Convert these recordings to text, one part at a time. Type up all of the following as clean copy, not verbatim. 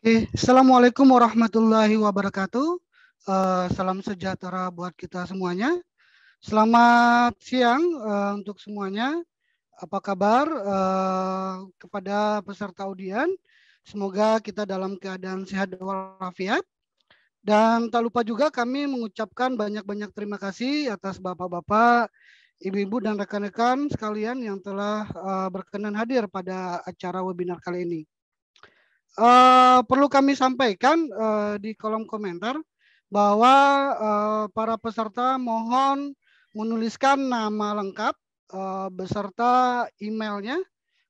Assalamualaikum warahmatullahi wabarakatuh. Salam sejahtera buat kita semuanya. Selamat siang untuk semuanya. Apa kabar kepada peserta audien? Semoga kita dalam keadaan sehat walafiat. Dan tak lupa juga kami mengucapkan banyak-banyak terima kasih atas bapak-bapak, ibu-ibu dan rekan-rekan sekalian yang telah berkenan hadir pada acara webinar kali ini. Perlu kami sampaikan di kolom komentar bahwa para peserta mohon menuliskan nama lengkap beserta emailnya,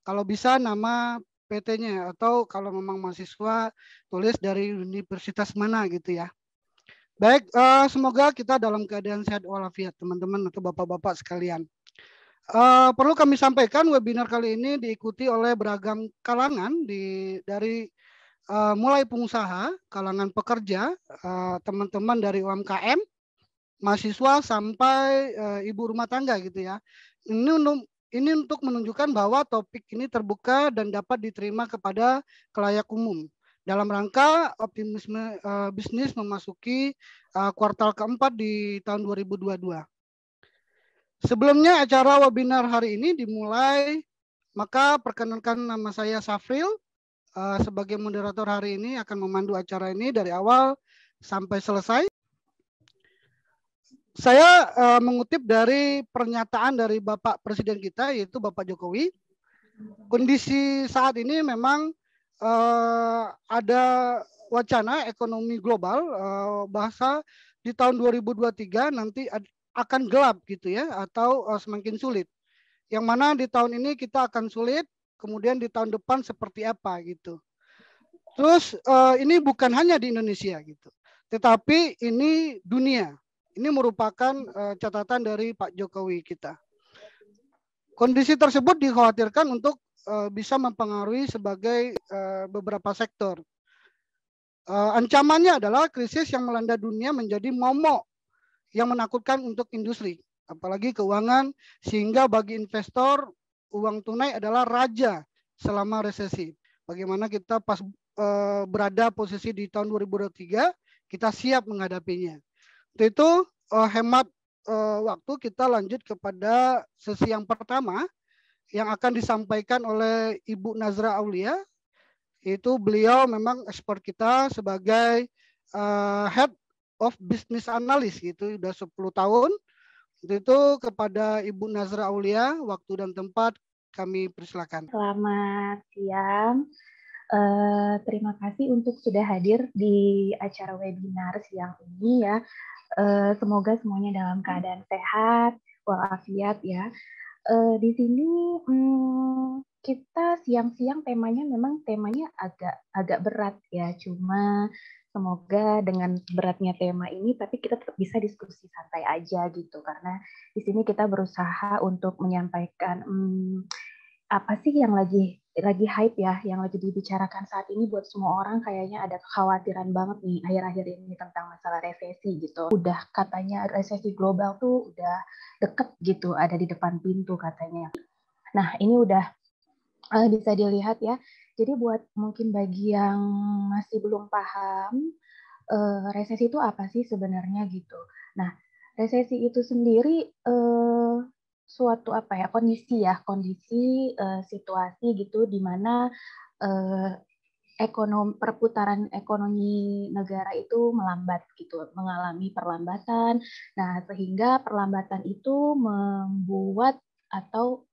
kalau bisa nama PT-nya atau kalau memang mahasiswa tulis dari universitas mana gitu ya. Baik, semoga kita dalam keadaan sehat walafiat teman-teman atau bapak-bapak sekalian. Perlu kami sampaikan webinar kali ini diikuti oleh beragam kalangan dari mulai pengusaha, kalangan pekerja, teman-teman dari UMKM, mahasiswa sampai ibu rumah tangga gitu ya. Ini untuk menunjukkan bahwa topik ini terbuka dan dapat diterima kepada khalayak umum dalam rangka optimisme bisnis memasuki kuartal keempat di tahun 2022. Sebelumnya acara webinar hari ini dimulai, maka perkenalkan nama saya Safril. Sebagai moderator hari ini akan memandu acara ini dari awal sampai selesai. Saya mengutip dari pernyataan dari Bapak Presiden kita, yaitu Bapak Jokowi. Kondisi saat ini memang ada wacana ekonomi global, bahasa di tahun 2023 nanti akan gelap gitu ya, atau semakin sulit. Yang mana di tahun ini kita akan sulit, kemudian di tahun depan seperti apa gitu. Terus ini bukan hanya di Indonesia gitu, tetapi ini dunia. Ini merupakan catatan dari Pak Jokowi kita. Kondisi tersebut dikhawatirkan untuk bisa mempengaruhi sebagai beberapa sektor. Ancamannya adalah krisis yang melanda dunia menjadi momok yang menakutkan untuk industri, apalagi keuangan, sehingga bagi investor uang tunai adalah raja selama resesi. Bagaimana kita pas berada posisi di tahun 2023, kita siap menghadapinya. Untuk itu hemat waktu, kita lanjut kepada sesi yang pertama yang akan disampaikan oleh Ibu Nazra Aulia. Itu beliau memang expert kita sebagai Head of Business Analyst gitu, udah 10 tahun. Itu kepada Ibu Nazra Aulia, waktu dan tempat kami persilakan. Selamat siang. Terima kasih untuk sudah hadir di acara webinar siang ini ya. Semoga semuanya dalam keadaan sehat, walafiat ya. Di sini kita siang-siang memang temanya agak berat ya. Cuma semoga dengan beratnya tema ini, tapi kita tetap bisa diskusi santai aja gitu. Karena di sini kita berusaha untuk menyampaikan apa sih yang lagi hype ya, yang lagi dibicarakan saat ini buat semua orang. Kayaknya ada kekhawatiran banget nih akhir-akhir ini tentang masalah resesi gitu. Udah katanya resesi global tuh udah deket gitu, ada di depan pintu katanya. Nah ini udah bisa dilihat ya. Jadi buat mungkin bagi yang masih belum paham resesi itu apa sih sebenarnya gitu. Nah resesi itu sendiri suatu kondisi situasi gitu di mana perputaran ekonomi negara itu melambat gitu, mengalami perlambatan. Nah, sehingga perlambatan itu membuat atau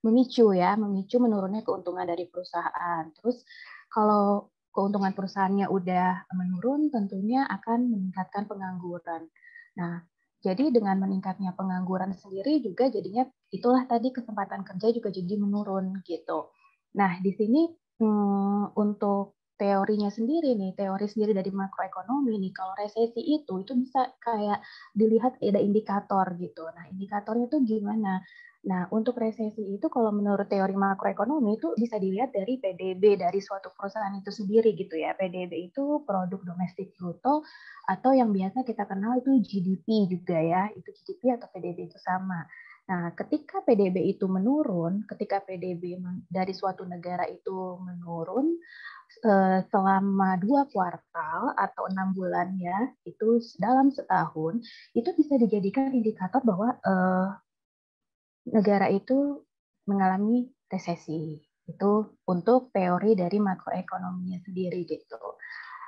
memicu menurunnya keuntungan dari perusahaan. Terus kalau keuntungan perusahaannya udah menurun, tentunya akan meningkatkan pengangguran. Nah, jadi dengan meningkatnya pengangguran sendiri juga jadinya itulah tadi kesempatan kerja juga jadi menurun gitu. Nah, di sini untuk teorinya sendiri nih, teori sendiri dari makroekonomi nih, kalau resesi itu bisa kayak dilihat ada indikator gitu. Nah, indikatornya itu gimana? Nah, untuk resesi itu kalau menurut teori makroekonomi itu bisa dilihat dari PDB dari suatu perusahaan itu sendiri gitu ya. PDB itu produk domestik bruto atau yang biasa kita kenal itu GDP juga ya. Itu GDP atau PDB itu sama. Nah, ketika PDB itu menurun, ketika PDB dari suatu negara itu menurun, selama 2 kuartal atau 6 bulan ya, itu dalam setahun, itu bisa dijadikan indikator bahwa negara itu mengalami resesi. Itu untuk teori dari makroekonominya sendiri gitu.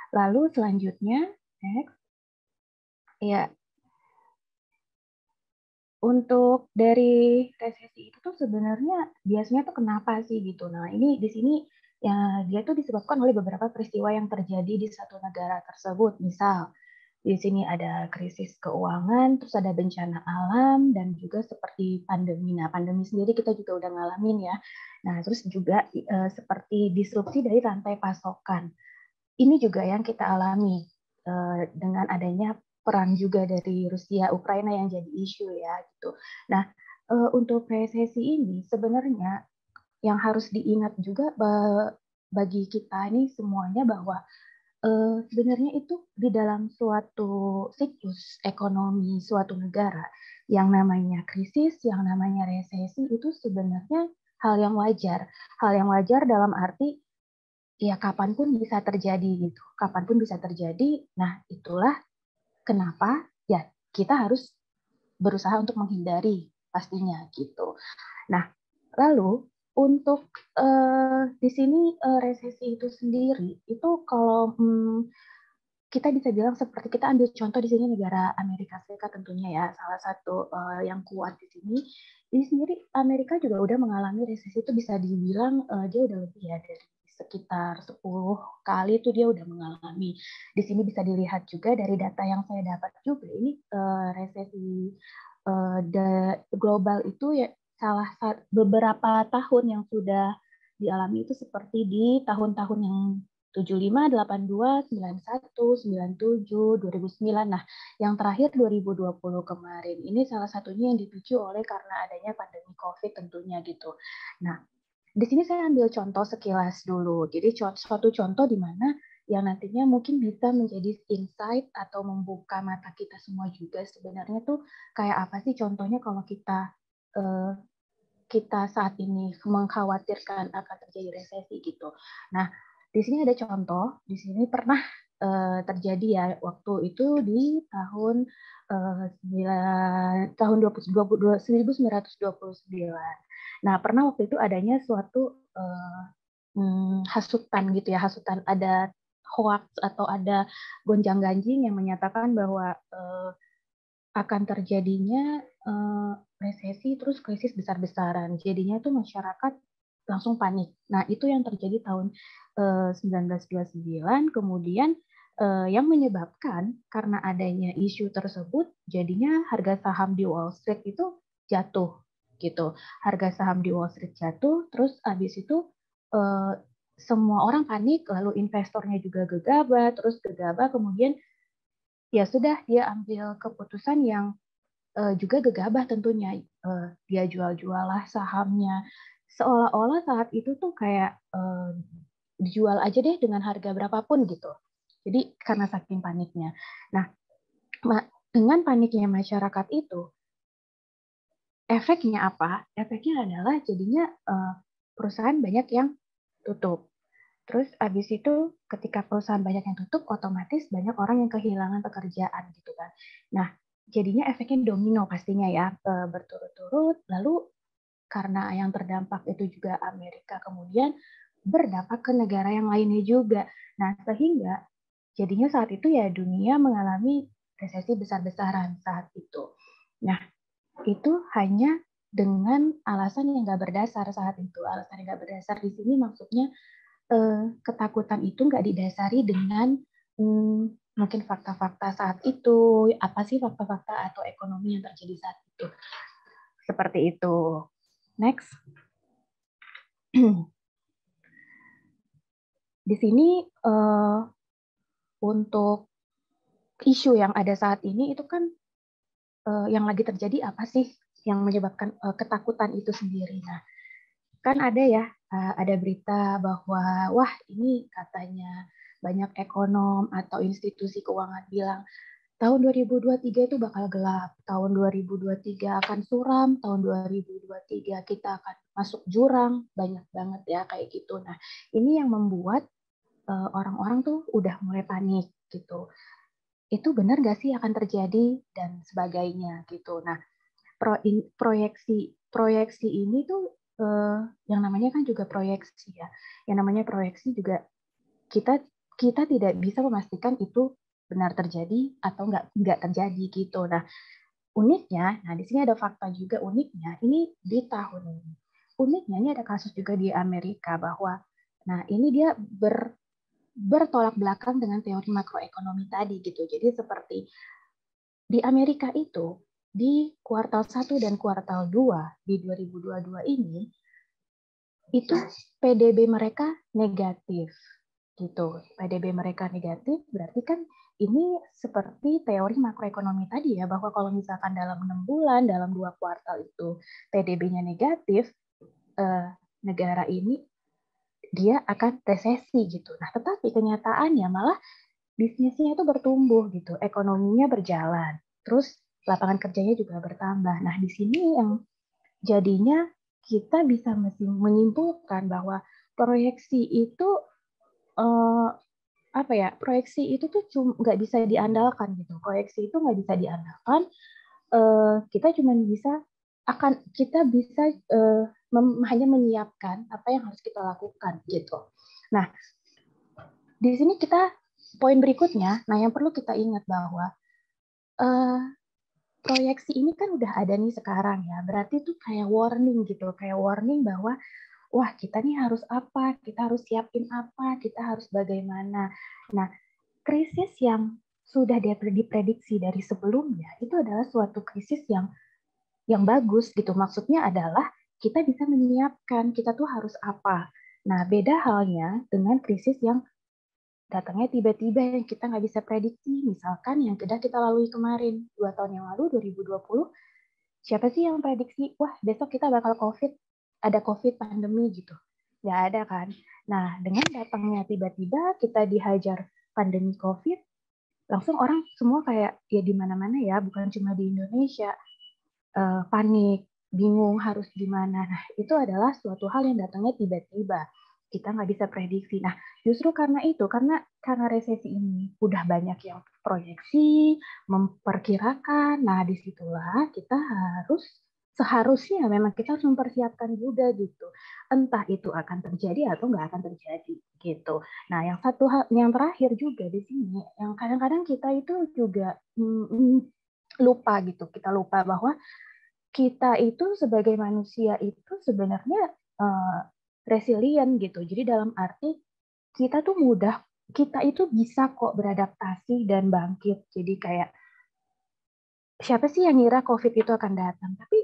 Lalu selanjutnya, next, ya untuk dari resesi itu tuh sebenarnya biasanya tuh kenapa sih gitu. Nah ini di sini ya dia tuh disebabkan oleh beberapa peristiwa yang terjadi di satu negara tersebut. Misal di sini ada krisis keuangan, terus ada bencana alam, dan juga seperti pandemi. Nah, pandemi sendiri kita juga udah ngalamin ya. Nah, terus juga seperti disrupsi dari rantai pasokan. Ini juga yang kita alami dengan adanya perang juga dari Rusia, Ukraina yang jadi isu ya gitu. Nah, untuk resesi ini sebenarnya yang harus diingat juga bagi kita ini semuanya bahwa sebenarnya itu di dalam suatu siklus ekonomi suatu negara yang namanya krisis, yang namanya resesi itu sebenarnya hal yang wajar. Hal yang wajar dalam arti ya kapanpun bisa terjadi gitu. Kapanpun bisa terjadi. Nah, itulah kenapa ya kita harus berusaha untuk menghindari pastinya gitu. Nah, lalu untuk di sini resesi itu sendiri itu kalau kita bisa bilang seperti kita ambil contoh di sini negara Amerika Serikat tentunya ya salah satu yang kuat di sini. Di sendiri Amerika juga udah mengalami resesi itu bisa dibilang dia udah lebih ya dari sekitar 10 kali itu dia udah mengalami. Di sini bisa dilihat juga dari data yang saya dapat juga ini resesi global itu ya salah satu beberapa tahun yang sudah dialami itu seperti di tahun-tahun yang 75, 82, 91, 97, 2009. Nah, yang terakhir 2020 kemarin. Ini salah satunya yang dipicu oleh karena adanya pandemi COVID tentunya gitu. Nah, di sini saya ambil contoh sekilas dulu. Jadi suatu contoh di mana yang nantinya mungkin bisa menjadi insight atau membuka mata kita semua juga sebenarnya tuh kayak apa sih contohnya kalau kita saat ini mengkhawatirkan akan terjadi resesi gitu. Nah, di sini ada contoh, di sini pernah terjadi ya waktu itu di tahun 1929. Nah, pernah waktu itu adanya suatu hasutan gitu ya, hasutan ada hoax atau ada gonjang-ganjing yang menyatakan bahwa akan terjadinya resesi terus krisis besar-besaran. Jadinya tuh masyarakat langsung panik. Nah, itu yang terjadi tahun 1929. Kemudian yang menyebabkan karena adanya isu tersebut, jadinya harga saham di Wall Street itu jatuh gitu. Harga saham di Wall Street jatuh, terus habis itu semua orang panik, lalu investornya juga gegabah, terus gegabah kemudian ya sudah dia ambil keputusan yang juga gegabah tentunya. Dia jual-jual lah sahamnya. Seolah-olah saat itu tuh kayak dijual aja deh dengan harga berapapun gitu. Jadi karena saking paniknya. Nah, dengan paniknya masyarakat itu, efeknya apa? Efeknya adalah jadinya perusahaan banyak yang tutup. Terus abis itu ketika perusahaan banyak yang tutup, otomatis banyak orang yang kehilangan pekerjaan gitu kan. Nah, jadinya efeknya domino pastinya ya, berturut-turut. Lalu karena yang terdampak itu juga Amerika, kemudian berdampak ke negara yang lainnya juga. Nah, sehingga jadinya saat itu ya dunia mengalami resesi besar-besaran saat itu. Nah, itu hanya dengan alasan yang nggak berdasar saat itu. Alasan yang nggak berdasar di sini maksudnya ketakutan itu nggak didasari dengan mungkin fakta-fakta saat itu, apa sih fakta-fakta atau ekonomi yang terjadi saat itu. Seperti itu. Next. Di sini untuk isu yang ada saat ini itu kan yang lagi terjadi apa sih yang menyebabkan ketakutan itu sendiri. Nah, kan ada ya, ada berita bahwa wah ini katanya banyak ekonom atau institusi keuangan bilang tahun 2023 itu bakal gelap, tahun 2023 akan suram, tahun 2023 kita akan masuk jurang, banyak banget ya kayak gitu. Nah, ini yang membuat orang-orang tuh udah mulai panik gitu. Itu benar nggak sih akan terjadi dan sebagainya gitu. Nah, proyeksi ini tuh yang namanya kan juga proyeksi ya. Yang namanya proyeksi juga kita kita tidak bisa memastikan itu benar terjadi atau nggak terjadi gitu. Nah, uniknya, nah di sini ada fakta juga uniknya. Ini di tahun ini. Uniknya ini ada kasus juga di Amerika bahwa, nah ini dia bertolak belakang dengan teori makroekonomi tadi gitu. Jadi seperti di Amerika itu di kuartal 1 dan kuartal 2 di 2022 ini itu PDB mereka negatif gitu. PDB mereka negatif berarti kan ini seperti teori makroekonomi tadi ya, bahwa kalau misalkan dalam 6 bulan, dalam 2 kuartal itu PDB-nya negatif, negara ini dia akan resesi gitu. Nah, tetapi kenyataannya malah bisnisnya itu bertumbuh gitu, ekonominya berjalan, terus lapangan kerjanya juga bertambah. Nah, di sini yang jadinya kita bisa menyimpulkan bahwa proyeksi itu eh, apa ya? Proyeksi itu tuh nggak bisa diandalkan gitu. Proyeksi itu nggak bisa diandalkan. Kita cuma kita bisa hanya menyiapkan apa yang harus kita lakukan gitu. Nah, di sini kita poin berikutnya, nah yang perlu kita ingat bahwa proyeksi ini kan udah ada nih sekarang ya, berarti itu kayak warning gitu, kayak warning bahwa wah kita nih harus apa, kita harus siapin apa, kita harus bagaimana. Nah, krisis yang sudah diprediksi dari sebelumnya itu adalah suatu krisis yang bagus gitu. Maksudnya adalah kita bisa menyiapkan kita tuh harus apa. Nah, beda halnya dengan krisis yang datangnya tiba-tiba yang kita nggak bisa prediksi. Misalkan yang sudah kita lalui kemarin, 2 tahun yang lalu, 2020, siapa sih yang prediksi, wah besok kita bakal COVID, ada COVID pandemi gitu. Nggak ada kan. Nah, dengan datangnya tiba-tiba kita dihajar pandemi COVID, langsung orang semua kayak, ya di mana-mana ya, bukan cuma di Indonesia, panik, bingung harus gimana. Nah, itu adalah suatu hal yang datangnya tiba-tiba. Kita nggak bisa prediksi. Nah, justru karena itu, karena resesi ini udah banyak yang proyeksi, memperkirakan. Nah, disitulah kita seharusnya memang kita harus mempersiapkan juga gitu. Entah itu akan terjadi atau nggak akan terjadi gitu. Nah, yang satu hal, yang terakhir juga di sini, yang kadang-kadang kita itu juga lupa gitu. Kita lupa bahwa kita itu sebagai manusia itu sebenarnya resilient gitu. Jadi dalam arti kita itu bisa kok beradaptasi dan bangkit. Jadi kayak siapa sih yang ngira COVID itu akan datang? Tapi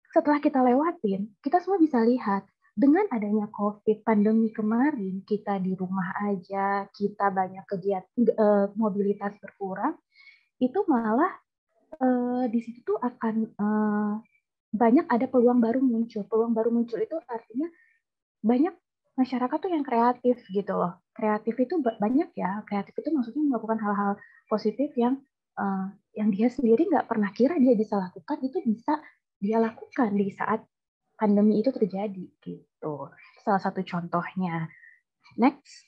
setelah kita lewatin, kita semua bisa lihat dengan adanya COVID pandemi kemarin, kita di rumah aja, kita banyak kegiatan mobilitas berkurang, itu malah di situ tuh akan banyak ada peluang baru muncul. Peluang baru muncul itu artinya banyak masyarakat tuh yang kreatif gitu loh. Kreatif itu banyak ya. Kreatif itu maksudnya melakukan hal-hal positif yang dia sendiri nggak pernah kira dia bisa lakukan, itu bisa dia lakukan di saat pandemi itu terjadi gitu. Salah satu contohnya. Next.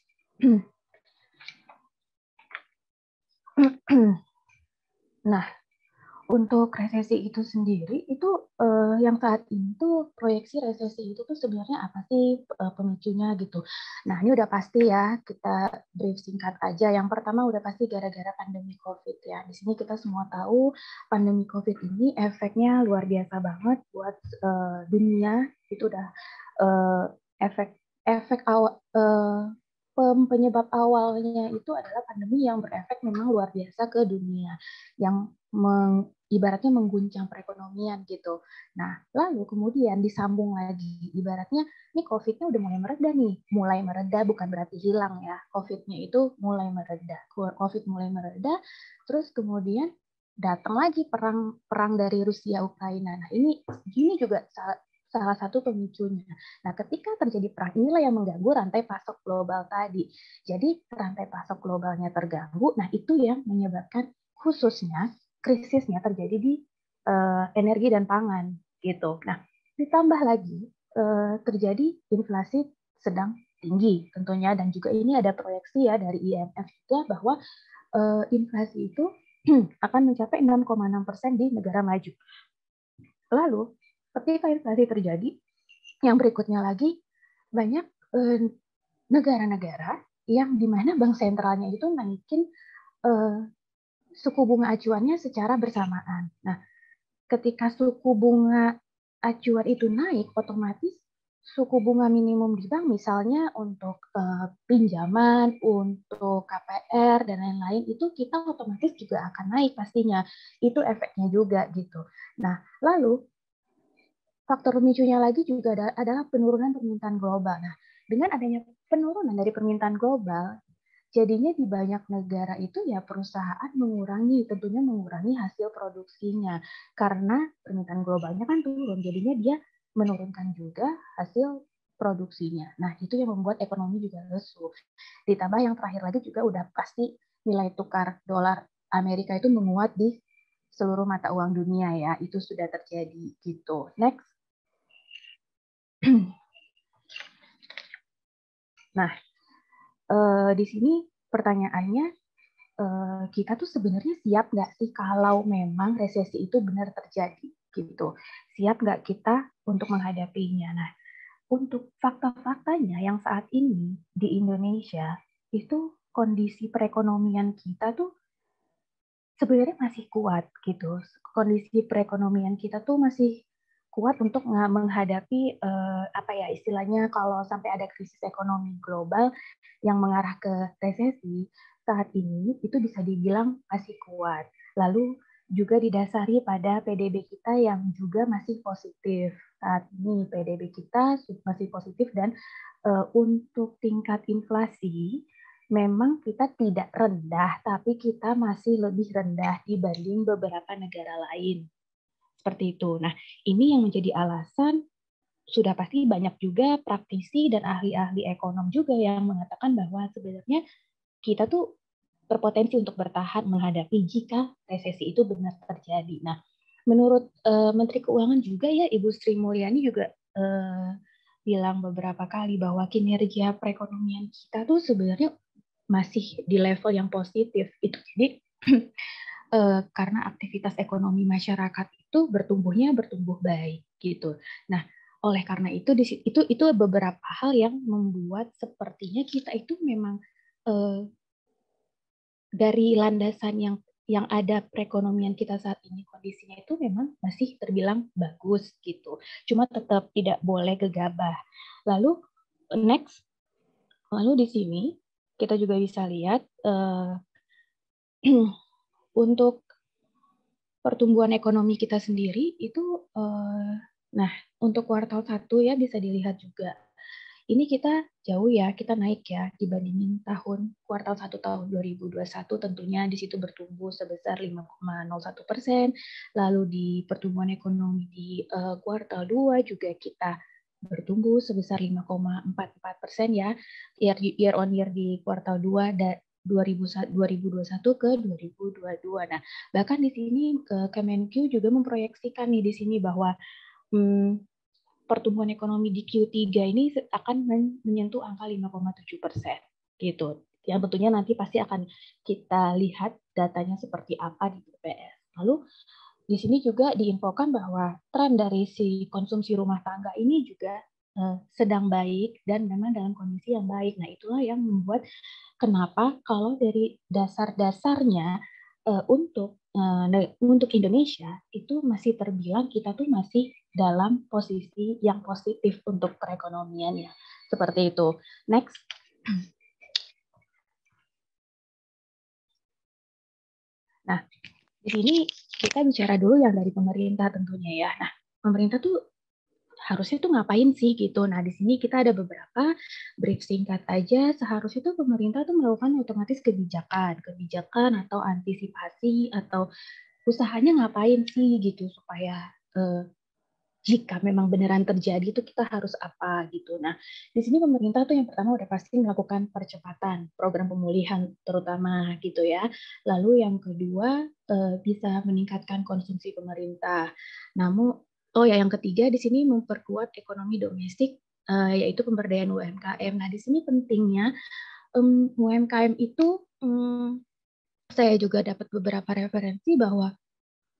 Nah, untuk resesi itu sendiri, itu yang saat ini tuh proyeksi resesi itu tuh sebenarnya apa sih pemicunya gitu. Nah, ini udah pasti ya, kita brief singkat aja. Yang pertama udah pasti gara-gara pandemi COVID ya. Di sini kita semua tahu pandemi COVID ini efeknya luar biasa banget buat dunia. Itu udah efek awal penyebab awalnya itu adalah pandemi yang berefek memang luar biasa ke dunia, yang ibaratnya mengguncang perekonomian gitu. Nah, lalu kemudian disambung lagi, ibaratnya ini COVID-nya udah mulai mereda bukan berarti hilang ya. COVID-nya itu mulai mereda, COVID mulai mereda, terus kemudian datang lagi perang dari Rusia Ukraina. Nah, ini juga salah satu pemicunya. Nah, ketika terjadi perang, inilah yang mengganggu rantai pasok global tadi. Jadi, rantai pasok globalnya terganggu, nah itu yang menyebabkan khususnya krisisnya terjadi di energi dan pangan gitu. Nah, ditambah lagi terjadi inflasi sedang tinggi tentunya, dan juga ini ada proyeksi ya dari IMF juga bahwa inflasi itu akan mencapai 6,6% di negara maju. Lalu ketika inflasi terjadi, yang berikutnya lagi banyak negara-negara yang di mana bank sentralnya itu naikin suku bunga acuannya secara bersamaan. Nah, ketika suku bunga acuan itu naik, otomatis suku bunga minimum di bank misalnya untuk pinjaman, untuk KPR dan lain-lain itu kita otomatis juga akan naik pastinya. Itu efeknya juga gitu. Nah, lalu faktor pemicunya lagi juga adalah penurunan permintaan global. Nah, dengan adanya penurunan dari permintaan global, jadinya di banyak negara itu ya perusahaan tentunya mengurangi hasil produksinya. Karena permintaan globalnya kan turun, jadinya dia menurunkan juga hasil produksinya. Nah, itu yang membuat ekonomi juga lesu. Ditambah yang terakhir lagi juga udah pasti nilai tukar dolar Amerika itu menguat di seluruh mata uang dunia ya. Itu sudah terjadi gitu. Next. Nah, di sini pertanyaannya, kita tuh sebenarnya siap nggak sih kalau memang resesi itu benar terjadi gitu? Siap nggak kita untuk menghadapinya? Nah, untuk fakta-faktanya yang saat ini di Indonesia itu kondisi perekonomian kita tuh sebenarnya masih kuat gitu. Kondisi perekonomian kita tuh masih kuat untuk menghadapi apa ya istilahnya kalau sampai ada krisis ekonomi global yang mengarah ke resesi saat ini itu bisa dibilang masih kuat. Lalu juga didasari pada PDB kita yang juga masih positif. Saat ini PDB kita masih positif dan untuk tingkat inflasi memang kita tidak rendah, tapi kita masih lebih rendah dibanding beberapa negara lain. Seperti itu. Nah, ini yang menjadi alasan sudah pasti banyak juga praktisi dan ahli-ahli ekonom juga yang mengatakan bahwa sebenarnya kita tuh berpotensi untuk bertahan menghadapi jika resesi itu benar terjadi. Nah, menurut Menteri Keuangan juga ya, Ibu Sri Mulyani juga bilang beberapa kali bahwa kinerja perekonomian kita tuh sebenarnya masih di level yang positif itu. Jadi karena aktivitas ekonomi masyarakat itu bertumbuh baik gitu. Nah, oleh karena itu itu beberapa hal yang membuat sepertinya kita itu memang dari landasan yang ada perekonomian kita saat ini kondisinya itu memang masih terbilang bagus gitu. Cuma tetap tidak boleh gegabah. Lalu next, lalu di sini kita juga bisa lihat untuk pertumbuhan ekonomi kita sendiri itu, nah untuk kuartal 1 ya bisa dilihat juga. Ini kita jauh ya, kita naik ya dibandingin kuartal 1 tahun 2021 tentunya di situ bertumbuh sebesar 5,01%. Lalu di pertumbuhan ekonomi di kuartal 2 juga kita bertumbuh sebesar 5,44% ya, year on year di kuartal 2 2021 ke 2022. Nah, bahkan di sini Kemenq juga memproyeksikan nih di sini bahwa pertumbuhan ekonomi di Q3 ini akan menyentuh angka 5,7% gitu. Yang tentunya nanti pasti akan kita lihat datanya seperti apa di BPS. Lalu di sini juga diinfokan bahwa tren dari si konsumsi rumah tangga ini juga sedang baik dan memang dalam kondisi yang baik. Nah, itulah yang membuat kenapa kalau dari dasar-dasarnya untuk Indonesia itu masih terbilang kita tuh masih dalam posisi yang positif untuk perekonomiannya. Seperti itu. Next. Nah, di sini kita bicara dulu yang dari pemerintah tentunya ya. Nah, pemerintah tuh harusnya tuh ngapain sih gitu. Nah, di sini kita ada beberapa brief singkat aja. Seharusnya tuh pemerintah tuh melakukan otomatis kebijakan atau antisipasi atau usahanya ngapain sih gitu supaya jika memang beneran terjadi itu kita harus apa gitu. Nah, di sini pemerintah tuh yang pertama udah pasti melakukan percepatan program pemulihan terutama gitu ya. Lalu yang kedua bisa meningkatkan konsumsi pemerintah. Namun yang ketiga di sini memperkuat ekonomi domestik yaitu pemberdayaan UMKM. Nah, di sini pentingnya UMKM itu saya juga dapat beberapa referensi bahwa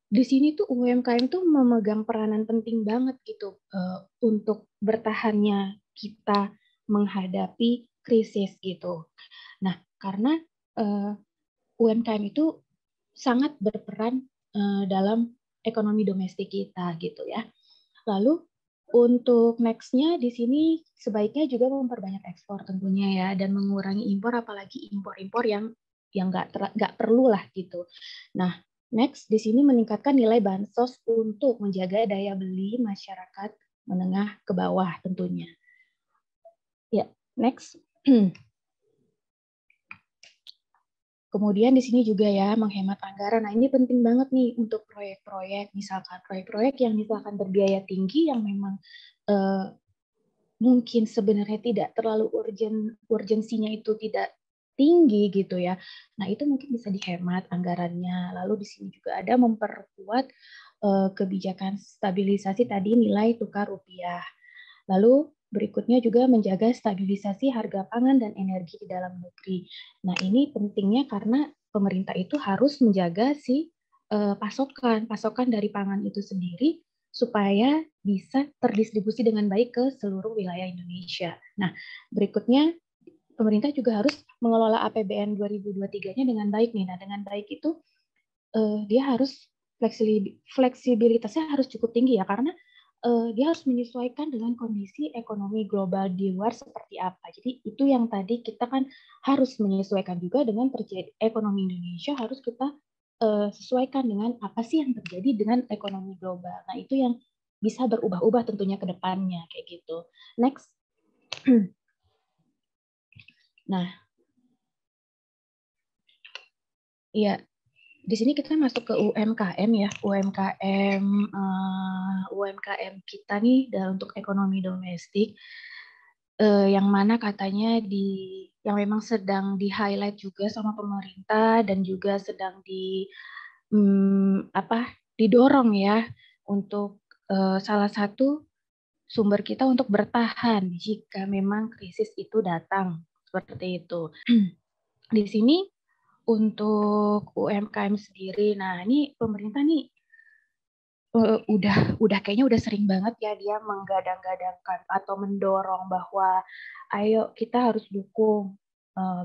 di sini tuh UMKM tuh memegang peranan penting banget gitu untuk bertahannya kita menghadapi krisis gitu. Nah, karena UMKM itu sangat berperan dalam ekonomi domestik kita gitu ya. Lalu untuk next-nya di sini sebaiknya juga memperbanyak ekspor tentunya ya, dan mengurangi impor, apalagi impor-impor yang nggak perlu lah gitu. Nah, next di sini meningkatkan nilai bansos untuk menjaga daya beli masyarakat menengah ke bawah tentunya. Ya, next. Kemudian di sini juga ya menghemat anggaran. Nah, ini penting banget nih untuk proyek-proyek, misalkan proyek-proyek yang misalkan berbiaya tinggi yang memang mungkin sebenarnya tidak terlalu urgensinya itu tidak tinggi gitu ya. Nah, itu mungkin bisa dihemat anggarannya. Lalu di sini juga ada memperkuat kebijakan stabilisasi tadi nilai tukar rupiah. Lalu berikutnya juga menjaga stabilisasi harga pangan dan energi di dalam negeri. Nah, ini pentingnya karena pemerintah itu harus menjaga si pasokan dari pangan itu sendiri supaya bisa terdistribusi dengan baik ke seluruh wilayah Indonesia. Nah, berikutnya pemerintah juga harus mengelola APBN 2023-nya dengan baik nih. Nah, dengan baik itu dia harus fleksibilitasnya harus cukup tinggi ya, karena dia harus menyesuaikan dengan kondisi ekonomi global di luar seperti apa. Jadi itu yang tadi kita kan harus menyesuaikan juga dengan ekonomi Indonesia, harus kita sesuaikan dengan apa sih yang terjadi dengan ekonomi global. Nah, itu yang bisa berubah-ubah tentunya ke depannya kayak gitu. Next. Nah, ya, di sini kita masuk ke UMKM ya, UMKM kita nih untuk ekonomi domestik, yang mana katanya yang memang sedang di-highlight juga sama pemerintah dan juga sedang didorong ya untuk salah satu sumber kita untuk bertahan jika memang krisis itu datang seperti itu. Di sini untuk UMKM sendiri, nah ini pemerintah nih udah kayaknya udah sering banget ya dia menggadang-gadangkan atau mendorong bahwa ayo kita harus dukung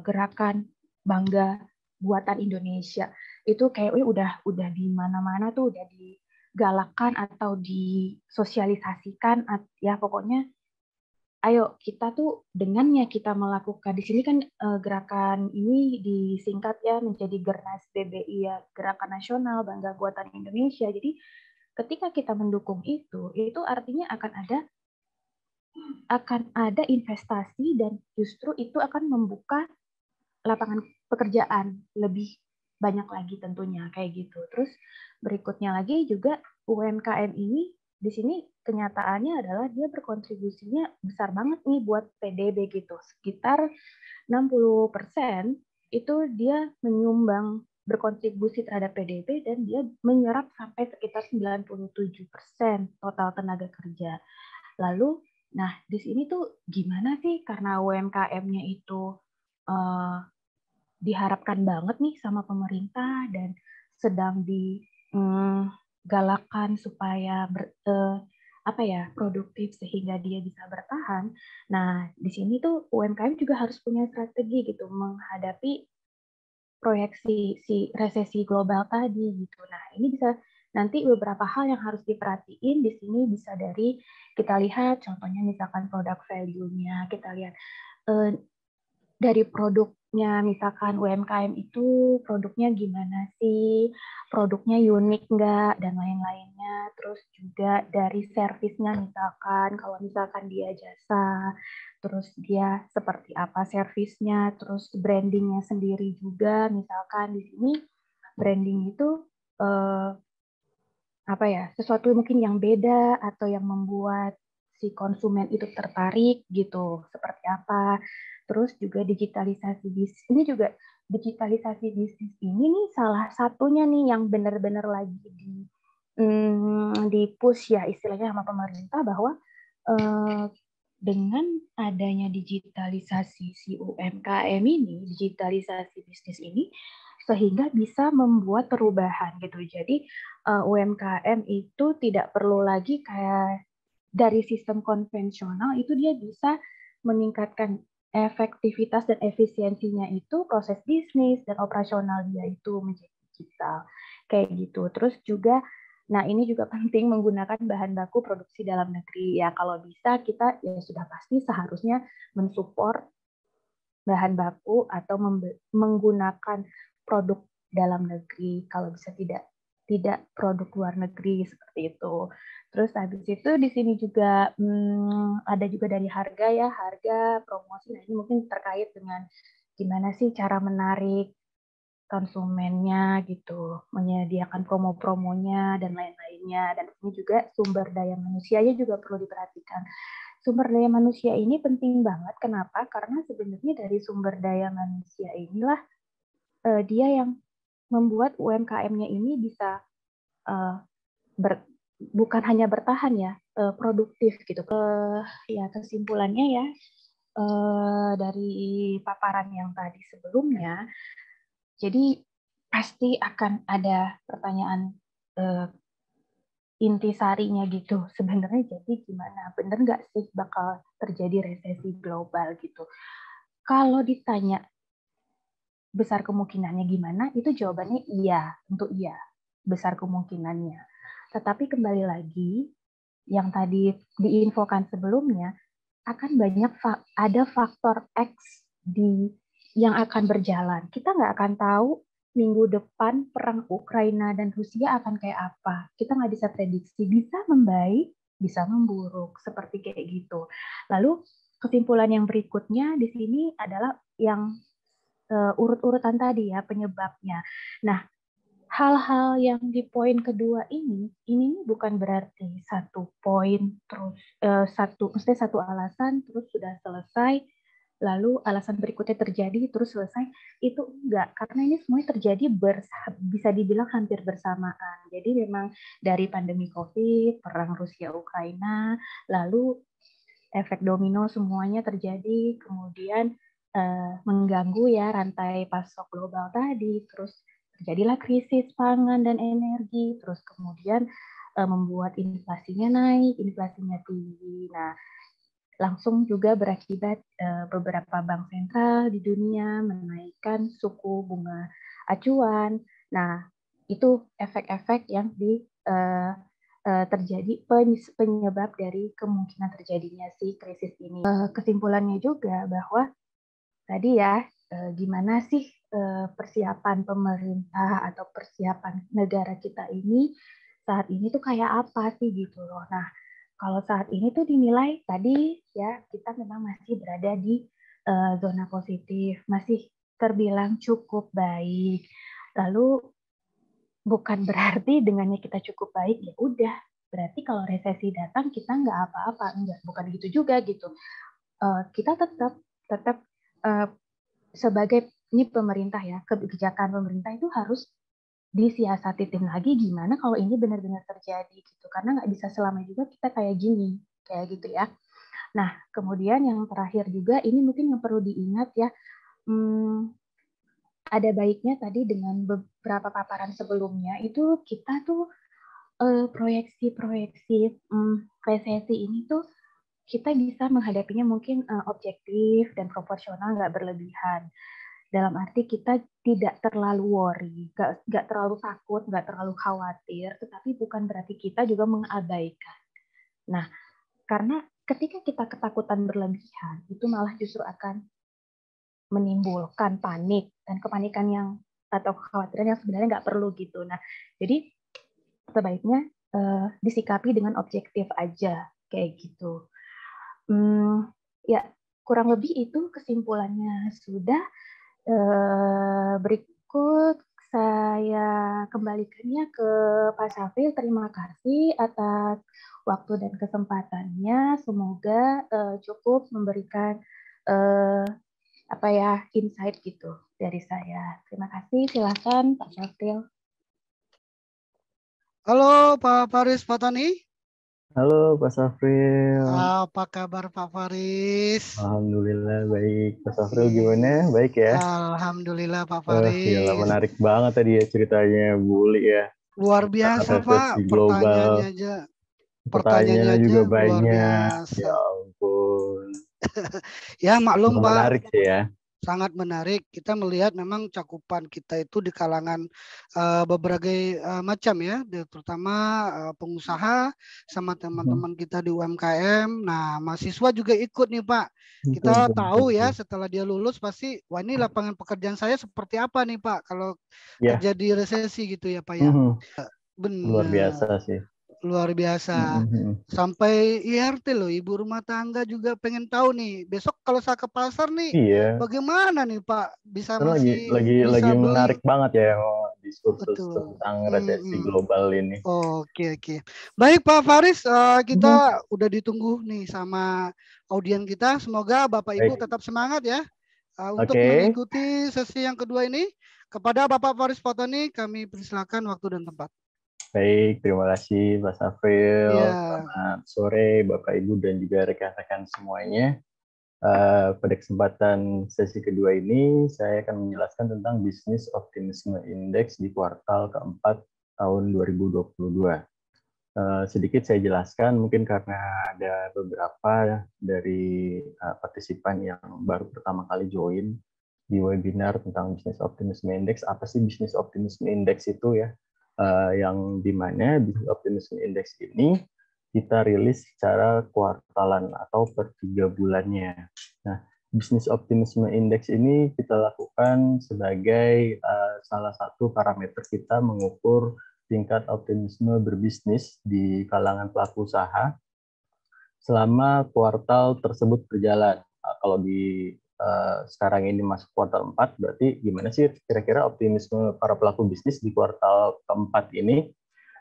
gerakan bangga buatan Indonesia. Itu kayaknya udah di mana-mana tuh udah digalakkan atau disosialisasikan ya, pokoknya ayo kita tuh dengannya kita melakukan di sini kan gerakan ini disingkat ya menjadi Gernas BBI ya, Gerakan Nasional Bangga Buatan Indonesia. Jadi ketika kita mendukung itu artinya akan ada investasi dan justru itu akan membuka lapangan pekerjaan lebih banyak lagi tentunya kayak gitu. Terus berikutnya lagi juga UMKM ini di sini kenyataannya adalah dia berkontribusinya besar banget nih buat PDB gitu. Sekitar 60% itu dia menyumbang berkontribusi terhadap PDB dan dia menyerap sampai sekitar 97% total tenaga kerja. Lalu, nah di sini tuh gimana sih karena UMKM-nya itu diharapkan banget nih sama pemerintah dan sedang digalakkan supaya produktif sehingga dia bisa bertahan. Nah, di sini tuh UMKM juga harus punya strategi gitu menghadapi proyeksi si resesi global tadi gitu. Nah, ini bisa nanti beberapa hal yang harus diperhatiin di sini bisa dari kita lihat contohnya misalkan produk value-nya, kita lihat dari produknya, misalkan UMKM itu produknya gimana sih, produknya unik nggak, dan lain-lainnya. Terus juga dari servisnya, misalkan kalau misalkan dia jasa, terus dia seperti apa servisnya, terus brandingnya sendiri juga, misalkan di sini branding itu sesuatu mungkin yang beda atau yang membuat si konsumen itu tertarik gitu, seperti apa. Terus juga digitalisasi bisnis, ini juga digitalisasi bisnis ini nih salah satunya nih yang benar-benar lagi di push ya istilahnya sama pemerintah bahwa dengan adanya digitalisasi si UMKM ini, digitalisasi bisnis ini, sehingga bisa membuat perubahan gitu. Jadi UMKM itu tidak perlu lagi kayak dari sistem konvensional, itu dia bisa meningkatkan efektivitas dan efisiensinya itu proses bisnis dan operasional dia itu menjadi digital kayak gitu. Terus juga nah ini juga penting menggunakan bahan baku produksi dalam negeri ya, kalau bisa kita ya sudah pasti seharusnya mensupport bahan baku atau menggunakan produk dalam negeri, kalau bisa tidak produk luar negeri seperti itu. Terus habis itu di sini juga ada juga dari harga ya, harga promosi. Nah ini mungkin terkait dengan gimana sih cara menarik konsumennya gitu, menyediakan promo-promonya dan lain-lainnya. Dan ini juga sumber daya manusianya juga perlu diperhatikan. Sumber daya manusia ini penting banget. Kenapa? Karena sebenarnya dari sumber daya manusia inilah dia yang membuat UMKM-nya ini bisa bukan hanya bertahan ya, produktif gitu. Ya kesimpulannya ya dari paparan yang tadi sebelumnya, jadi pasti akan ada pertanyaan intisarinya gitu. Sebenarnya jadi gimana? Bener nggak sih bakal terjadi resesi global gitu? Kalau ditanya besar kemungkinannya gimana, itu jawabannya iya, untuk iya, besar kemungkinannya. Tetapi kembali lagi, yang tadi diinfokan sebelumnya, akan banyak ada faktor X yang akan berjalan. Kita nggak akan tahu minggu depan perang Ukraina dan Rusia akan kayak apa. Kita nggak bisa prediksi, bisa membaik, bisa memburuk, seperti kayak gitu. Lalu kesimpulan yang berikutnya di sini adalah yang urut-urutan tadi ya, penyebabnya. Nah, hal-hal yang di poin kedua ini bukan berarti satu poin terus mesti satu alasan terus sudah selesai, lalu alasan berikutnya terjadi terus selesai. Itu enggak, karena ini semuanya terjadi bisa dibilang hampir bersamaan. Jadi memang dari pandemi COVID, perang Rusia Ukraina, lalu efek domino semuanya terjadi, kemudian mengganggu ya rantai pasok global tadi, terus terjadilah krisis pangan dan energi, terus kemudian membuat inflasinya naik, inflasinya tinggi. Nah, langsung juga berakibat beberapa bank sentral di dunia menaikkan suku bunga acuan. Nah, itu efek-efek yang terjadi penyebab dari kemungkinan terjadinya si krisis ini. Kesimpulannya juga bahwa tadi ya, gimana sih persiapan pemerintah atau persiapan negara kita ini saat ini tuh kayak apa sih gitu loh. Nah, kalau saat ini tuh dinilai tadi ya kita memang masih berada di zona positif, masih terbilang cukup baik. Lalu bukan berarti dengannya kita cukup baik ya udah berarti kalau resesi datang kita nggak apa-apa, enggak, bukan gitu juga gitu. Kita tetap sebagai ini pemerintah ya, kebijakan pemerintah itu harus disiasatitin lagi gimana kalau ini benar-benar terjadi gitu, karena nggak bisa selama juga kita kayak gini kayak gitu ya. Nah kemudian yang terakhir juga ini mungkin yang perlu diingat ya, ada baiknya tadi dengan beberapa paparan sebelumnya itu kita tuh proyeksi resesi ini tuh kita bisa menghadapinya mungkin objektif dan proporsional, nggak berlebihan. Dalam arti kita tidak terlalu worry, nggak terlalu takut, nggak terlalu khawatir, tetapi bukan berarti kita juga mengabaikan. Nah, karena ketika kita ketakutan berlebihan, itu malah justru akan menimbulkan panik dan kepanikan yang atau kekhawatiran yang sebenarnya nggak perlu gitu. Nah, jadi sebaiknya disikapi dengan objektif aja kayak gitu. Ya kurang lebih itu kesimpulannya sudah. Berikut saya kembalikannya ke Pak Syafril. Terima kasih atas waktu dan kesempatannya. Semoga cukup memberikan insight gitu dari saya. Terima kasih. Silakan Pak Syafril. Halo Pak Faris Fatani. Halo Pak Safril. Apa kabar Pak Faris? Alhamdulillah baik. Pak Safril gimana? Ih, Baik ya? Alhamdulillah Pak Gila Faris. menarik banget tadi ya ceritanya Bully ya. Luar Tentang biasa Pak, resesi global. pertanyaannya aja, Pertanyaannya juga luar banyak. biasa. Ya ampun. Ya maklum Memang Pak, menarik sih ya. sangat menarik. Kita melihat memang cakupan kita itu di kalangan berbagai macam ya, terutama pengusaha sama teman-teman kita di UMKM. Nah, mahasiswa juga ikut nih Pak. Kita tahu ya setelah dia lulus pasti, wah ini lapangan pekerjaan saya seperti apa nih Pak kalau Ya, terjadi resesi gitu ya Pak ya. luar Benar. biasa sih. Luar biasa. Sampai IRT loh, ibu rumah tangga juga pengen tahu nih. Besok kalau saya ke pasar nih, Iya. bagaimana nih Pak? Bisa Karena lagi masih lagi lagi bisa beli? menarik banget ya diskursus Betul. tentang resesi global ini. Oke, oke. Baik Pak Faris, kita udah ditunggu nih sama audien kita. Semoga Bapak Ibu Baik. tetap semangat ya untuk Oke. mengikuti sesi yang kedua ini. Kepada Bapak Faris Potoni, kami persilakan waktu dan tempat. Baik, terima kasih Pak Safril. Ya. Selamat sore Bapak Ibu dan juga rekan-rekan semuanya. Pada kesempatan sesi kedua ini, saya akan menjelaskan tentang Business Optimism Index di kuartal keempat tahun 2022. Sedikit saya jelaskan, mungkin karena ada beberapa dari partisipan yang baru pertama kali join di webinar tentang Business Optimism Index. Apa sih Business Optimism Index itu ya? Yang dimana Business Optimism Index ini kita rilis secara kuartalan atau per 3 bulannya. Nah, Business Optimism Index ini kita lakukan sebagai salah satu parameter kita mengukur tingkat optimisme berbisnis di kalangan pelaku usaha selama kuartal tersebut berjalan. Kalau di sekarang ini masuk kuartal 4, berarti gimana sih kira-kira optimisme para pelaku bisnis di kuartal keempat ini?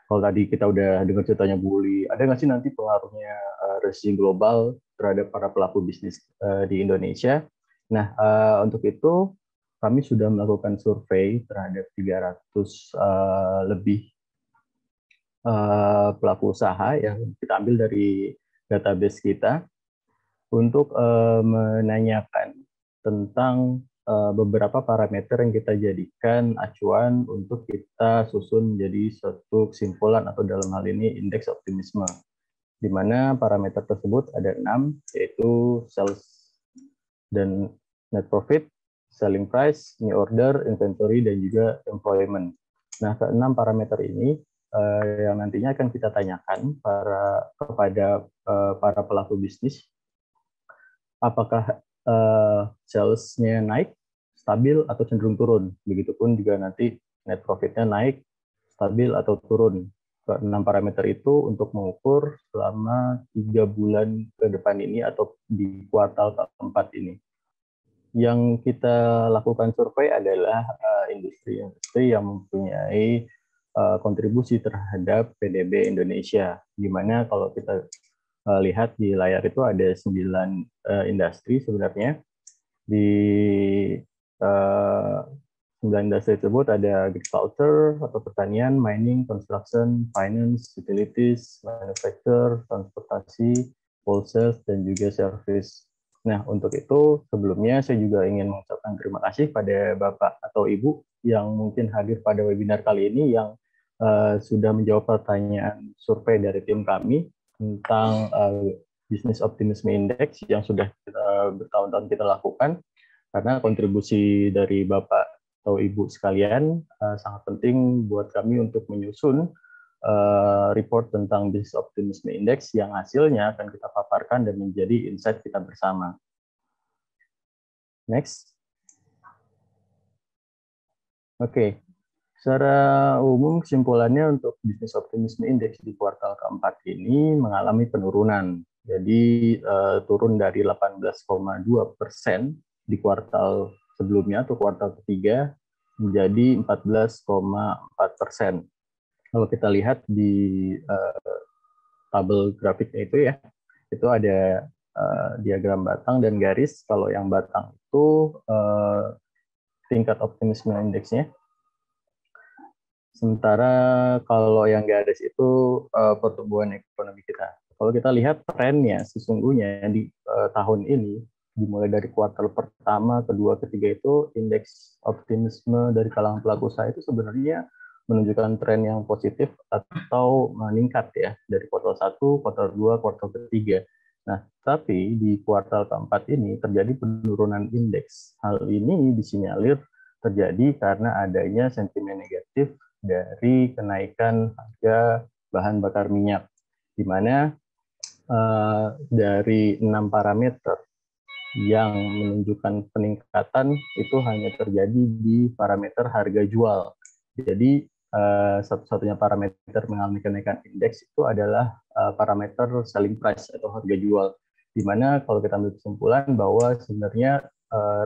Kalau tadi kita udah dengar ceritanya Bully, ada nggak sih nanti pengaruhnya resesi global terhadap para pelaku bisnis di Indonesia? Nah, untuk itu kami sudah melakukan survei terhadap 300 lebih pelaku usaha yang kita ambil dari database kita untuk menanyakan tentang beberapa parameter yang kita jadikan acuan untuk kita susun menjadi suatu kesimpulan atau dalam hal ini indeks optimisme, di mana parameter tersebut ada 6, yaitu sales dan net profit, selling price, new order, inventory, dan juga employment. Nah, keenam parameter ini yang nantinya akan kita tanyakan kepada para pelaku bisnis, apakah sales-nya naik, stabil, atau cenderung turun. Begitupun juga nanti net profit-nya naik, stabil, atau turun. Keenam parameter itu untuk mengukur selama 3 bulan ke depan ini atau di kuartal keempat ini. Yang kita lakukan survei adalah industri-industri yang mempunyai kontribusi terhadap PDB Indonesia, di mana kalau kita lihat di layar itu ada 9 industri sebenarnya. Di 9 industri tersebut ada agriculture atau pertanian, mining, construction, finance, utilities, manufacture, transportasi, wholesale, dan juga service. Nah, untuk itu sebelumnya saya juga ingin mengucapkan terima kasih pada Bapak atau Ibu yang mungkin hadir pada webinar kali ini yang sudah menjawab pertanyaan survei dari tim kami tentang Business Optimism Index yang sudah bertahun-tahun kita lakukan, karena kontribusi dari Bapak atau Ibu sekalian sangat penting buat kami untuk menyusun report tentang Business Optimism Index yang hasilnya akan kita paparkan dan menjadi insight kita bersama. Next. Oke. Secara umum kesimpulannya untuk Business Optimism Index di kuartal keempat ini mengalami penurunan. Jadi turun dari 18,2% di kuartal sebelumnya atau kuartal ketiga menjadi 14,4%. Kalau kita lihat di tabel grafiknya itu ya, itu ada diagram batang dan garis. Kalau yang batang itu tingkat optimisme indeksnya. Sementara kalau yang garis itu pertumbuhan ekonomi kita. kalau kita lihat trennya sesungguhnya di tahun ini, dimulai dari kuartal pertama, kedua, ketiga itu indeks optimisme dari kalangan pelaku usaha itu sebenarnya menunjukkan tren yang positif atau meningkat ya dari kuartal 1, kuartal 2, kuartal ketiga. Nah, tapi di kuartal keempat ini terjadi penurunan indeks. Hal ini disinyalir terjadi karena adanya sentimen negatif dari kenaikan harga bahan bakar minyak, di mana dari 6 parameter yang menunjukkan peningkatan itu hanya terjadi di parameter harga jual. Jadi satu-satunya parameter mengalami kenaikan indeks itu adalah parameter selling price atau harga jual. Di mana kalau kita ambil kesimpulan bahwa sebenarnya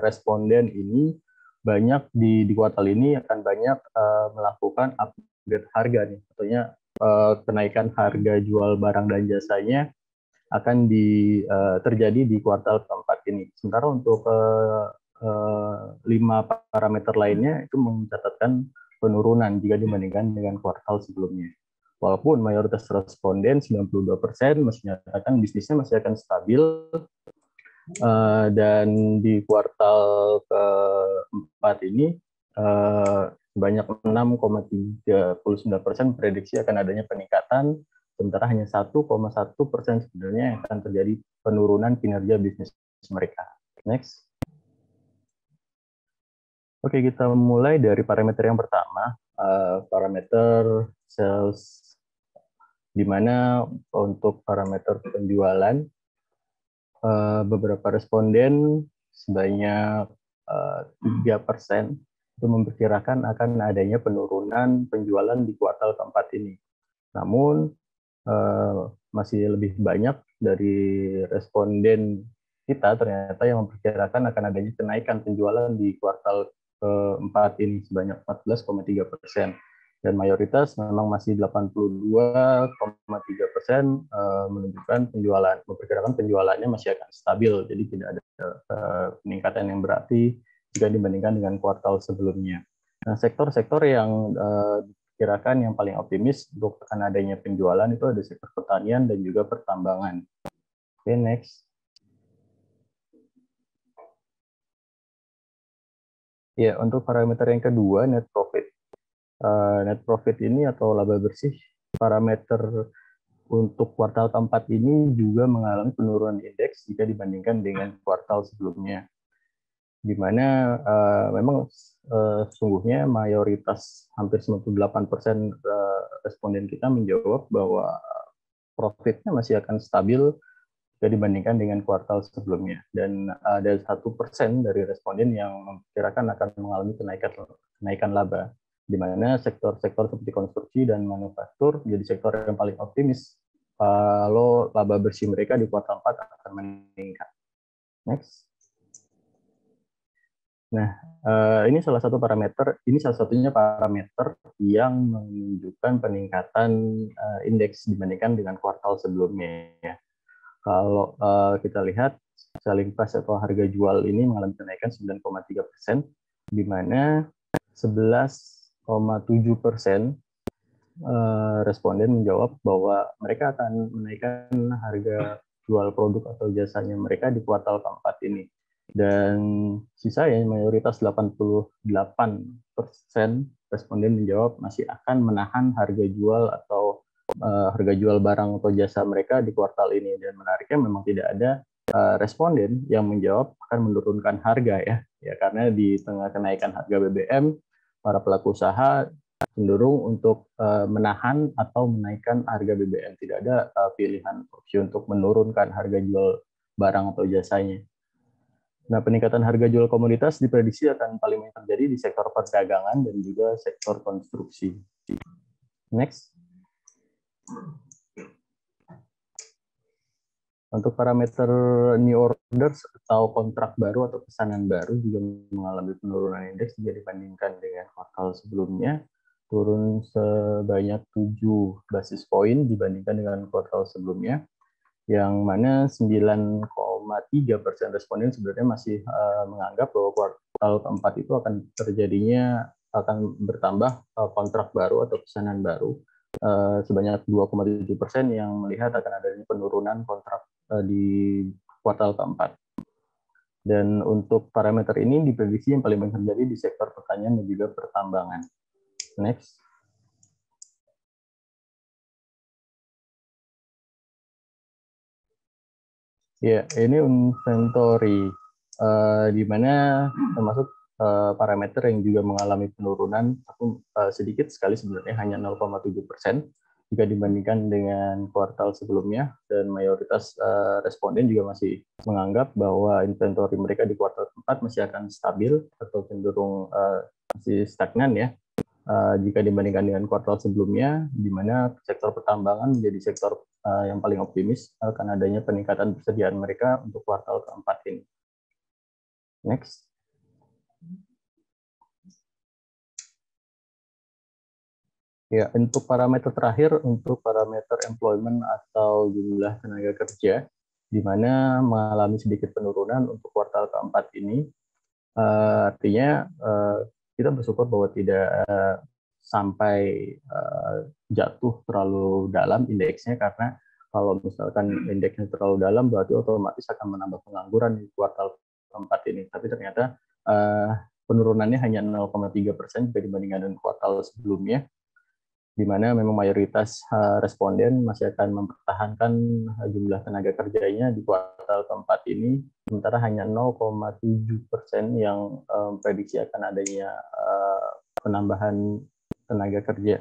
responden ini banyak di kuartal ini akan banyak melakukan upgrade harga nih, tentunya kenaikan harga jual barang dan jasanya akan terjadi di kuartal keempat ini. Sementara untuk 5 parameter lainnya itu mencatatkan penurunan jika dibandingkan dengan kuartal sebelumnya. Walaupun mayoritas responden 92% masih menyatakan bisnisnya masih akan stabil, dan di kuartal keempat ini sebanyak 6,39% prediksi akan adanya peningkatan, sementara hanya 1,1% sebenarnya yang akan terjadi penurunan kinerja bisnis mereka. Next. Oke, kita mulai dari parameter yang pertama, parameter sales, di mana untuk parameter penjualan, beberapa responden sebanyak 3% itu memperkirakan akan adanya penurunan penjualan di kuartal keempat ini. Namun masih lebih banyak dari responden kita ternyata yang memperkirakan akan adanya kenaikan penjualan di kuartal keempat ini sebanyak 14,3%. Dan mayoritas memang masih 82,3% menunjukkan memperkirakan penjualannya masih akan stabil, jadi tidak ada peningkatan yang berarti jika dibandingkan dengan kuartal sebelumnya. Nah, sektor-sektor yang diperkirakan yang paling optimis untuk akan adanya penjualan itu ada sektor pertanian dan juga pertambangan. Oke, next. Ya, untuk parameter yang kedua, net profit. Net profit ini atau laba bersih, parameter untuk kuartal keempat ini juga mengalami penurunan indeks jika dibandingkan dengan kuartal sebelumnya, di mana memang sungguhnya mayoritas hampir 98% responden kita menjawab bahwa profitnya masih akan stabil jika dibandingkan dengan kuartal sebelumnya, dan ada 1% dari responden yang memperkirakan akan mengalami kenaikan laba, di mana sektor-sektor seperti konstruksi dan manufaktur menjadi sektor yang paling optimis kalau laba bersih mereka di kuartal 4 akan meningkat. Next. Nah, ini salah satunya parameter yang menunjukkan peningkatan indeks dibandingkan dengan kuartal sebelumnya. Kalau kita lihat selling price atau harga jual ini mengalami kenaikan 9,3%, di mana 11,7% responden menjawab bahwa mereka akan menaikkan harga jual produk atau jasanya mereka di kuartal keempat ini. Dan sisanya mayoritas 88% responden menjawab masih akan menahan harga jual atau harga jual barang atau jasa mereka di kuartal ini. Dan menariknya memang tidak ada responden yang menjawab akan menurunkan harga ya karena di tengah kenaikan harga BBM, para pelaku usaha cenderung untuk menahan atau menaikkan harga BBM. Tidak ada pilihan opsi untuk menurunkan harga jual barang atau jasanya. Nah, peningkatan harga jual komoditas diprediksi akan paling banyak terjadi di sektor perdagangan dan juga sektor konstruksi. Next. Untuk parameter new orders atau kontrak baru atau pesanan baru juga mengalami penurunan indeks jika dibandingkan dengan kuartal sebelumnya, turun sebanyak 7 basis poin dibandingkan dengan kuartal sebelumnya, yang mana 9,3% responden sebenarnya masih menganggap bahwa kuartal keempat itu akan bertambah kontrak baru atau pesanan baru, sebanyak 2,7% yang melihat akan adanya penurunan kontrak di kuartal keempat. Dan untuk parameter ini diprediksi yang paling banyak terjadi di sektor pertanian dan juga pertambangan. Next. Ya, ini inventory, di mana termasuk parameter yang juga mengalami penurunan sedikit sekali sebenarnya, hanya 0,7% jika dibandingkan dengan kuartal sebelumnya, dan mayoritas responden juga masih menganggap bahwa inventory mereka di kuartal keempat masih akan stabil atau cenderung masih stagnan ya, jika dibandingkan dengan kuartal sebelumnya, di mana sektor pertambangan menjadi sektor yang paling optimis akan adanya peningkatan persediaan mereka untuk kuartal keempat ini. Next. Ya, untuk parameter terakhir, untuk parameter employment atau jumlah tenaga kerja, di mana mengalami sedikit penurunan untuk kuartal keempat ini. Artinya kita bersyukur bahwa tidak sampai jatuh terlalu dalam indeksnya, karena kalau misalkan indeksnya terlalu dalam berarti otomatis akan menambah pengangguran di kuartal keempat ini. Tapi ternyata penurunannya hanya 0,3% jika dibandingkan dengan kuartal sebelumnya, di mana memang mayoritas responden masih akan mempertahankan jumlah tenaga kerjanya di kuartal keempat ini, sementara hanya 0,7% yang prediksi akan adanya penambahan tenaga kerja.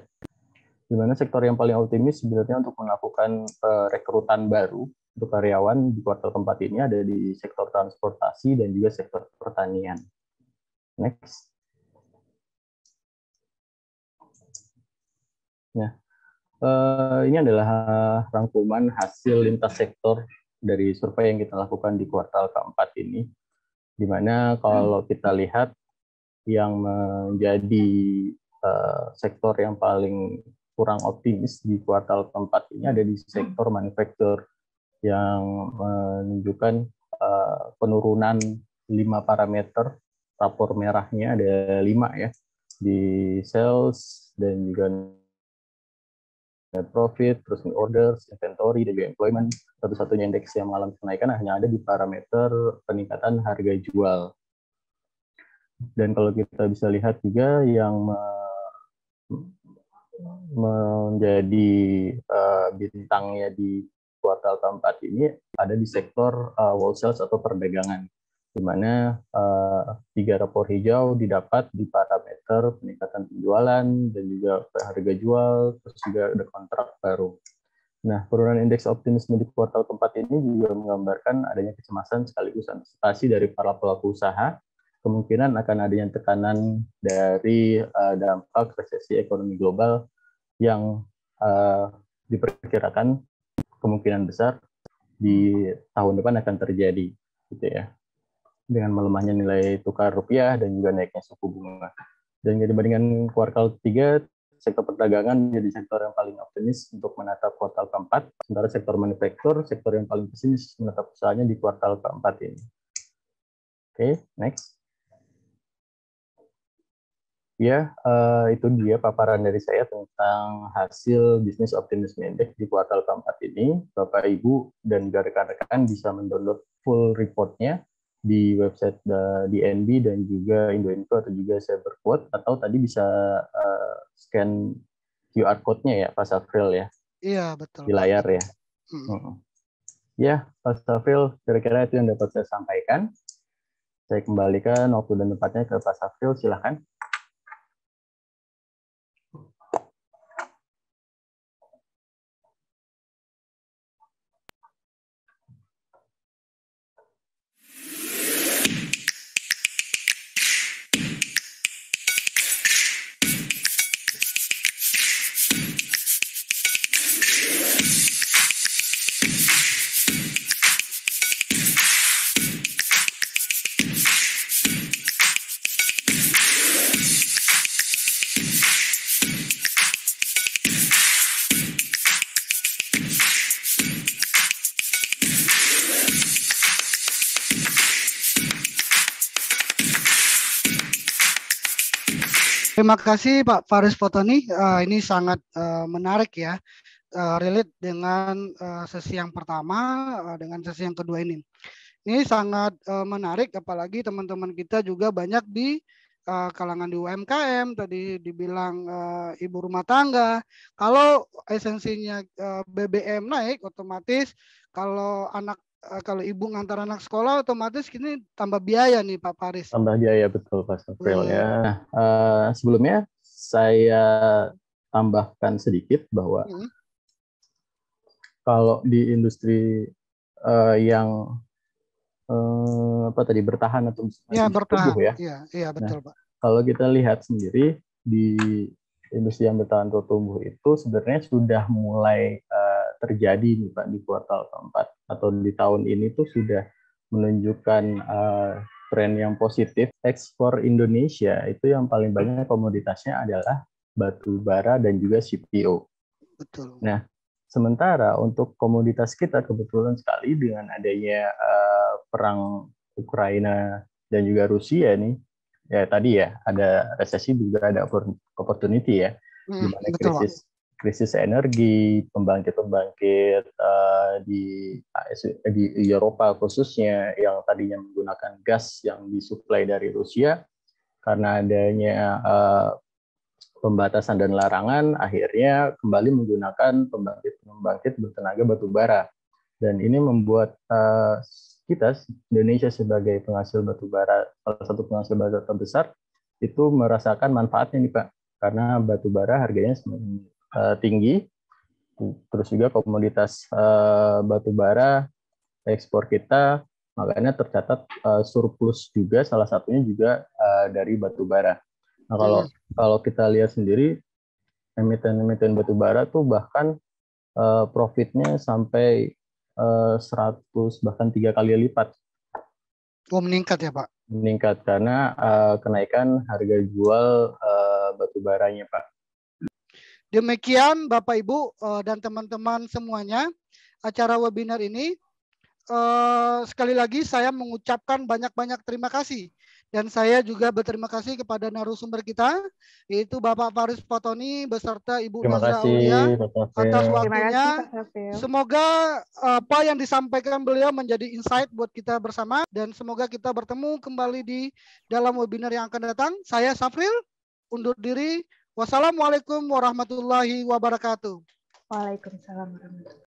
Di mana sektor yang paling optimis sebenarnya untuk melakukan rekrutan baru untuk karyawan di kuartal keempat ini ada di sektor transportasi dan juga sektor pertanian. Next. Nah, ini adalah rangkuman hasil lintas sektor dari survei yang kita lakukan di kuartal keempat ini, di mana kalau kita lihat yang menjadi sektor yang paling kurang optimis di kuartal keempat ini ada di sektor manufaktur, yang menunjukkan penurunan 5 parameter, rapor merahnya ada 5 ya, di sales dan juga net profit, terus new orders, inventory, dan juga employment. Satu-satunya indeks yang mengalami kenaikan hanya ada di parameter peningkatan harga jual. Dan kalau kita bisa lihat juga yang menjadi bintangnya di kuartal keempat ini ada di sektor wholesale atau perdagangan, di mana 3 rapor hijau didapat di parameter peningkatan penjualan dan juga harga jual, terus juga ada kontrak baru. Nah, penurunan indeks optimisme di kuartal keempat ini juga menggambarkan adanya kecemasan sekaligus antisipasi dari para pelaku usaha, kemungkinan akan adanya tekanan dari dampak resesi ekonomi global yang diperkirakan kemungkinan besar di tahun depan akan terjadi, gitu ya, dengan melemahnya nilai tukar rupiah dan juga naiknya suku bunga. Dan dibandingkan kuartal ketiga, sektor perdagangan menjadi sektor yang paling optimis untuk menatap kuartal keempat, sementara sektor manufaktur sektor yang paling pesimis menatap usahanya di kuartal keempat ini. Oke, next. Ya, itu dia paparan dari saya tentang hasil Business Optimism Index di kuartal keempat ini. Bapak, Ibu, dan juga rekan-rekan bisa mendownload full reportnya di website DNB dan juga Indoinfo atau juga Cyberquote, atau tadi bisa scan QR code-nya ya, Pak Safril ya? Iya, betul. Di layar ya. Ya, Pak Safril, kira-kira itu yang dapat saya sampaikan. Saya kembalikan waktu dan tempatnya ke Pak Safril, silakan. Terima kasih Pak Faris Fotoni. Ini sangat menarik ya, relate dengan sesi yang pertama dengan sesi yang kedua ini. Ini sangat menarik, apalagi teman-teman kita juga banyak di kalangan di UMKM, tadi dibilang ibu rumah tangga. Kalau esensinya BBM naik, otomatis kalau kalau ibu ngantar anak sekolah, otomatis ini tambah biaya nih Pak Faris. Tambah biaya, betul Pak April ya. Sebelumnya saya tambahkan sedikit bahwa kalau di industri yang bertahan atau ya, bertahan. tumbuh ya. Iya betul Pak. Kalau kita lihat sendiri di industri yang bertahan atau tumbuh itu sebenarnya sudah mulai terjadi nih Pak di kuartal keempat atau di tahun ini tuh sudah menunjukkan tren yang positif. Ekspor Indonesia itu yang paling banyak komoditasnya adalah batu bara dan juga CPO. Betul. Nah, sementara untuk komoditas kita kebetulan sekali dengan adanya perang Ukraina dan juga Rusia nih, ya tadi ya ada resesi juga ada opportunity ya, di mana krisis energi, pembangkit di Eropa khususnya yang tadinya menggunakan gas yang disuplai dari Rusia, karena adanya pembatasan dan larangan, akhirnya kembali menggunakan pembangkit bertenaga batu bara. Dan ini membuat kita, Indonesia sebagai penghasil batu bara, salah satu penghasil batu bara terbesar, itu merasakan manfaatnya nih Pak. Karena batu bara harganya semakin tinggi, terus juga komoditas batu bara ekspor kita, makanya tercatat surplus juga, salah satunya juga dari batu bara. Nah, kalau kita lihat sendiri, emiten batu bara tuh bahkan profitnya sampai 100 bahkan 3 kali lipat. Oh, meningkat ya Pak? Meningkat karena kenaikan harga jual batu baranya Pak. Demikian Bapak Ibu dan teman-teman semuanya, acara webinar ini. Sekali lagi saya mengucapkan banyak-banyak terima kasih. Dan saya juga berterima kasih kepada narasumber kita, yaitu Bapak Faris Fotoni beserta Ibu Nazra Aulia atas waktunya. Semoga apa yang disampaikan beliau menjadi insight buat kita bersama, dan semoga kita bertemu kembali di dalam webinar yang akan datang. Saya Safril, undur diri. Wassalamualaikum warahmatullahi wabarakatuh. Waalaikumsalam warahmatullahi wabarakatuh.